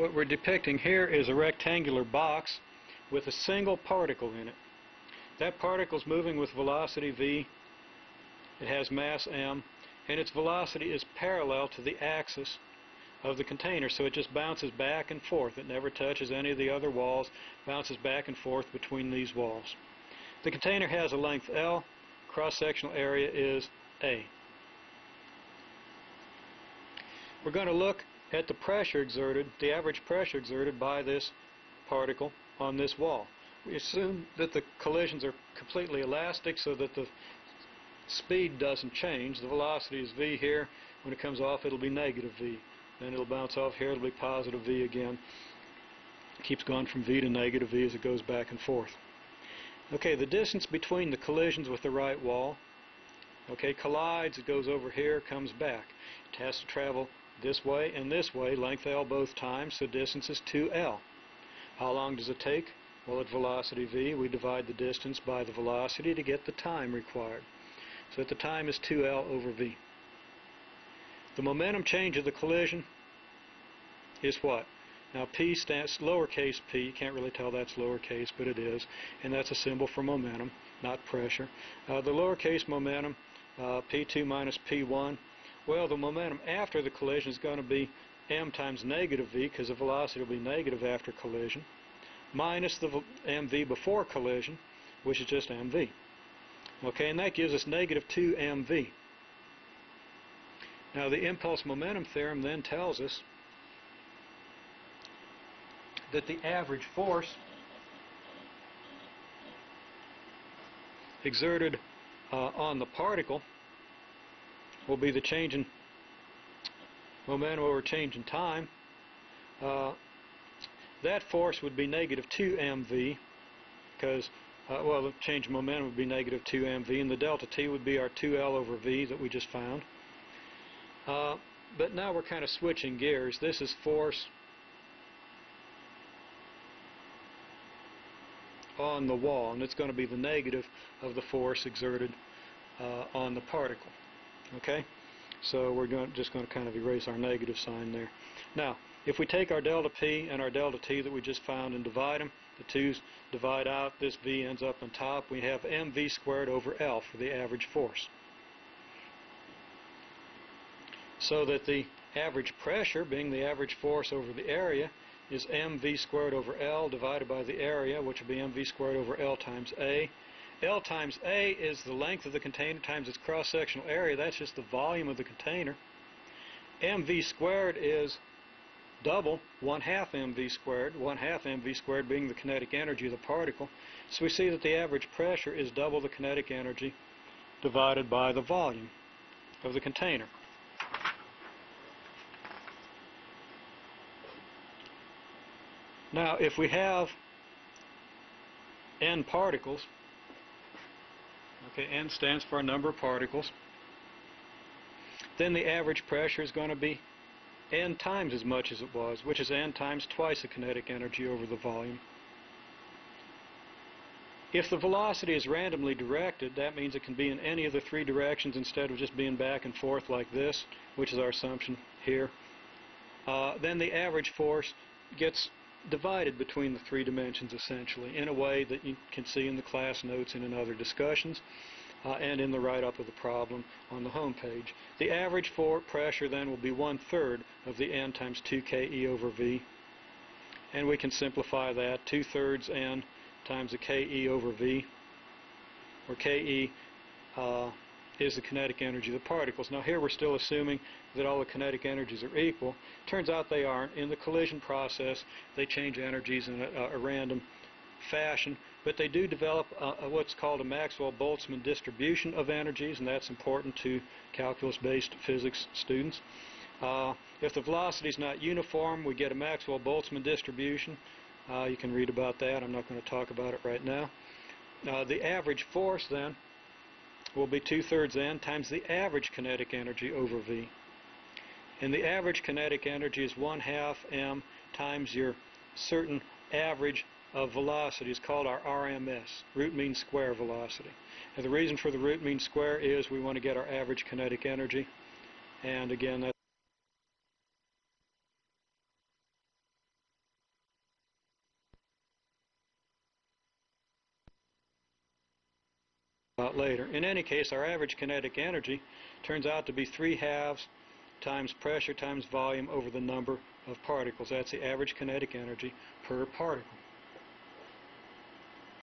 What we're depicting here is a rectangular box with a single particle in it. That particle is moving with velocity v, it has mass m, and its velocity is parallel to the axis of the container, so it just bounces back and forth. It never touches any of the other walls, bounces back and forth between these walls. The container has a length L, cross-sectional area is A. We're going to look at the pressure exerted, the average pressure exerted by this particle on this wall. We assume that the collisions are completely elastic so that the speed doesn't change. The velocity is v here. When it comes off, it'll be negative v. Then it'll bounce off here, it'll be positive v again. It keeps going from v to negative v as it goes back and forth. Okay, the distance between the collisions with the right wall, okay, collides, it goes over here, comes back. It has to travel this way and this way, length L both times, so distance is 2L. How long does it take? Well, at velocity v, we divide the distance by the velocity to get the time required. So the time is 2L over v. The momentum change of the collision is what? Now P stands lowercase p, you can't really tell that's lowercase, but it is, and that's a symbol for momentum, not pressure. The lowercase momentum, P2 minus P1, well, the momentum after the collision is going to be m times negative v, because the velocity will be negative after collision, minus the mv before collision, which is just mv. Okay, and that gives us negative 2 mv. Now the impulse momentum theorem then tells us that the average force exerted on the particle will be the change in momentum over change in time. That force would be negative 2 mv because, well, the change in momentum would be negative 2 mv, and the delta t would be our 2L over v that we just found. But now we're kind of switching gears. This is force on the wall, and it's going to be the negative of the force exerted on the particle. Okay? So we're just going to kind of erase our negative sign there. Now, if we take our delta P and our delta T that we just found and divide them, the twos divide out, this V ends up on top, we have mv squared over L for the average force. So that the average pressure, being the average force over the area, is mv squared over L divided by the area, which will be mv squared over L times A. L times A is the length of the container times its cross-sectional area. That's just the volume of the container. mv squared is double 1/2 mv squared, 1/2 mv squared being the kinetic energy of the particle. So we see that the average pressure is double the kinetic energy divided by the volume of the container. Now, if we have n particles, okay, n stands for a number of particles, then the average pressure is going to be n times as much as it was, which is n times twice the kinetic energy over the volume. If the velocity is randomly directed, that means it can be in any of the three directions instead of just being back and forth like this, which is our assumption here. Then the average force gets divided between the three dimensions essentially in a way that you can see in the class notes and in other discussions and in the write-up of the problem on the home page. The average for pressure then will be 1/3 of the n times 2ke over v, and we can simplify that. 2/3 n times the ke over v, where ke is the kinetic energy of the particles. Now here we're still assuming that all the kinetic energies are equal. Turns out they aren't. In the collision process they change energies in a random fashion, but they do develop what's called a Maxwell-Boltzmann distribution of energies, and that's important to calculus-based physics students. If the velocity is not uniform, we get a Maxwell-Boltzmann distribution. You can read about that. I'm not going to talk about it right now. The average force then will be 2/3 n times the average kinetic energy over v. And the average kinetic energy is 1/2 m times your certain average of velocity. It's called our RMS, root mean square velocity. And the reason for the root mean square is we want to get our average kinetic energy. And again, that's later. In any case, our average kinetic energy turns out to be 3/2 times pressure times volume over the number of particles. That's the average kinetic energy per particle.